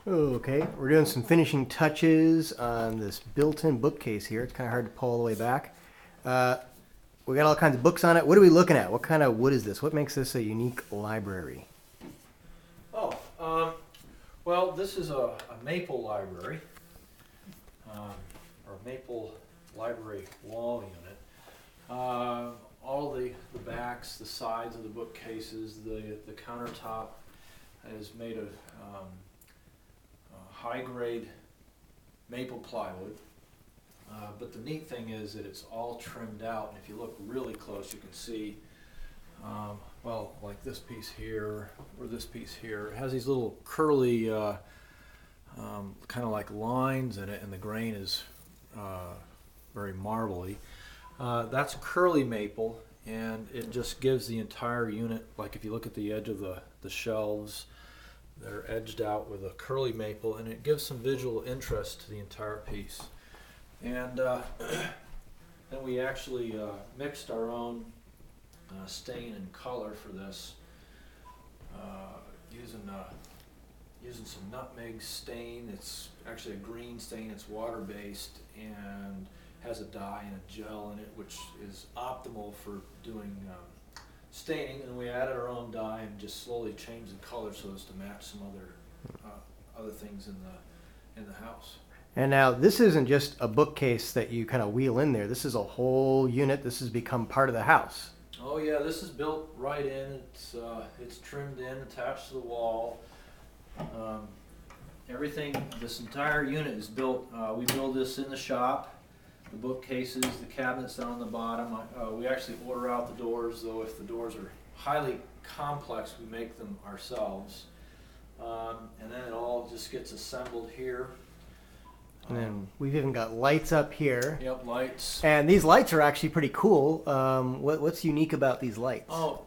Okay, we're doing some finishing touches on this built-in bookcase here. It's kind of hard to pull all the way back. Uh, we got all kinds of books on it. What are we looking at? What kind of wood is this? What makes this a unique library? Oh, well, this is a maple library, or maple library wall unit. All the backs, the sides of the bookcases, the countertop is made of high-grade maple plywood. But the neat thing is that it's all trimmed out, and if you look really close, you can see, well, like this piece here, or this piece here, it has these little curly, kind of like lines in it, and the grain is very marbly. That's curly maple, and it just gives the entire unit, like if you look at the edge of the shelves, they're edged out with a curly maple, and it gives some visual interest to the entire piece. And then we actually mixed our own stain and color for this, using some nutmeg stain. It's actually a green stain. It's water-based and has a dye and a gel in it, which is optimal for doing staining. And we added our own dye and just slowly changed the color so as to match some other things in the house. And now this isn't just a bookcase that you kind of wheel in there. This is a whole unit. This has become part of the house. Oh yeah, this is built right in. It's trimmed in, attached to the wall. Everything, this entire unit is built. We build this in the shop. The bookcases, the cabinets down on the bottom. We actually order out the doors, though. If the doors are highly complex, we make them ourselves. And then it all just gets assembled here. And then we've even got lights up here. Yep, lights. And these lights are actually pretty cool. What's unique about these lights? Oh,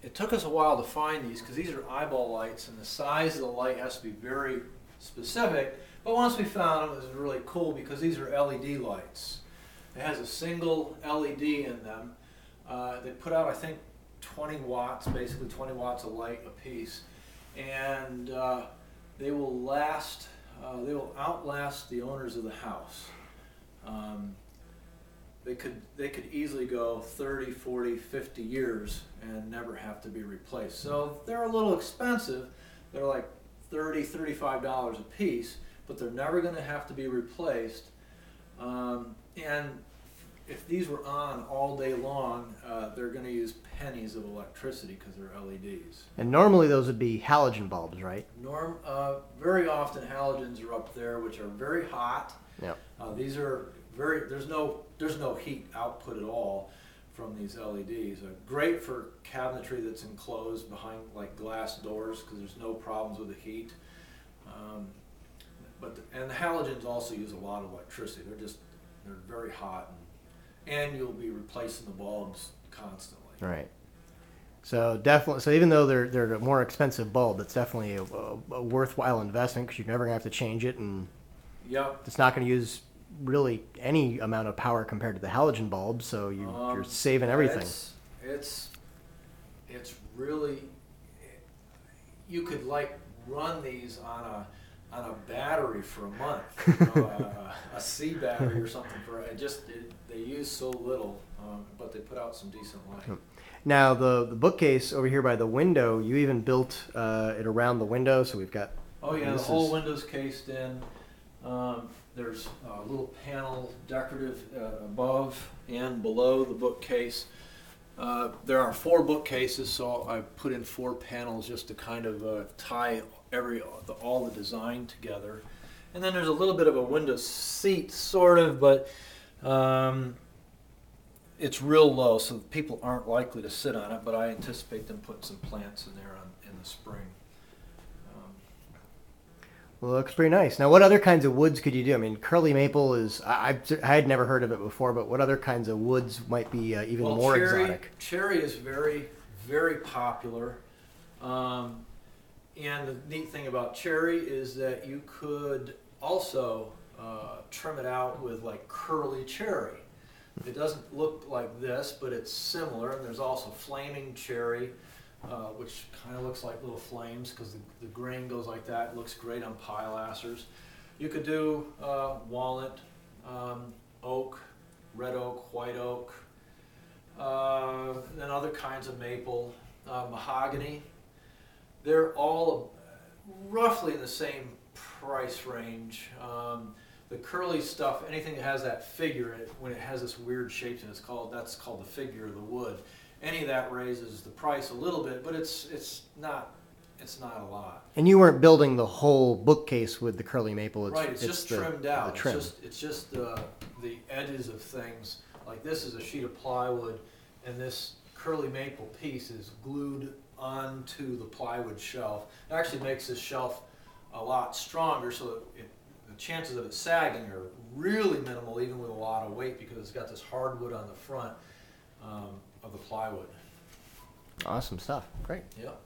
it took us a while to find these because these are eyeball lights, and the size of the light has to be very specific. But once we found them, it was really cool because these are LED lights. It has a single LED in them. They put out, I think, 20 watts, basically 20 watts of light apiece, and they will last. They will outlast the owners of the house. They could easily go 30, 40, 50 years and never have to be replaced. So they're a little expensive. They're like $30, $35 a piece, but they're never going to have to be replaced. And if these were on all day long, they're going to use pennies of electricity because they're LEDs. And normally those would be halogen bulbs, right? Very often halogens are up there, which are very hot. Yeah. These are there's no heat output at all from these LEDs. Great for cabinetry that's enclosed behind like glass doors because there's no problems with the heat. And the halogens also use a lot of electricity. They're very hot, and you'll be replacing the bulbs constantly. Right. So definitely. So even though they're a more expensive bulb, it's definitely a worthwhile investment because you're never gonna have to change it, and Yep. it's not gonna use really any amount of power compared to the halogen bulb. So you're saving everything. It's really, you could like run these on a battery for a month, a C battery or something for it. They use so little, but they put out some decent light. Now the bookcase over here by the window, you even built it around the window, so we've got. Oh yeah, the whole window's cased in. There's a little panel decorative above and below the bookcase. There are 4 bookcases, so I put in 4 panels just to kind of tie all the design together. And then there's a little bit of a window seat, sort of, but it's real low, so people aren't likely to sit on it. But I anticipate them putting some plants in there in the spring. Well, it looks pretty nice. Now, what other kinds of woods could you do? I mean, curly maple is, I had never heard of it before, but what other kinds of woods might be even more exotic? Cherry is very, very popular. And the neat thing about cherry is that you could also trim it out with like curly cherry. It doesn't look like this, but it's similar. And there's also flaming cherry. which kind of looks like little flames because the grain goes like that. It looks great on pilasters. You could do walnut, oak, red oak, white oak, and other kinds of maple, mahogany. They're all roughly in the same price range. The curly stuff, anything that has that figure, when it has this weird shape, and that's called the figure of the wood. Any of that raises the price a little bit, but it's not a lot. And you weren't building the whole bookcase with the curly maple. Right, it's just trimmed out. The trim. It's just the edges of things. Like this is a sheet of plywood, and this curly maple piece is glued onto the plywood shelf. It actually makes this shelf a lot stronger, so that the chances of it sagging are really minimal, even with a lot of weight, because it's got this hardwood on the front of the plywood. Awesome stuff. Great. Yep.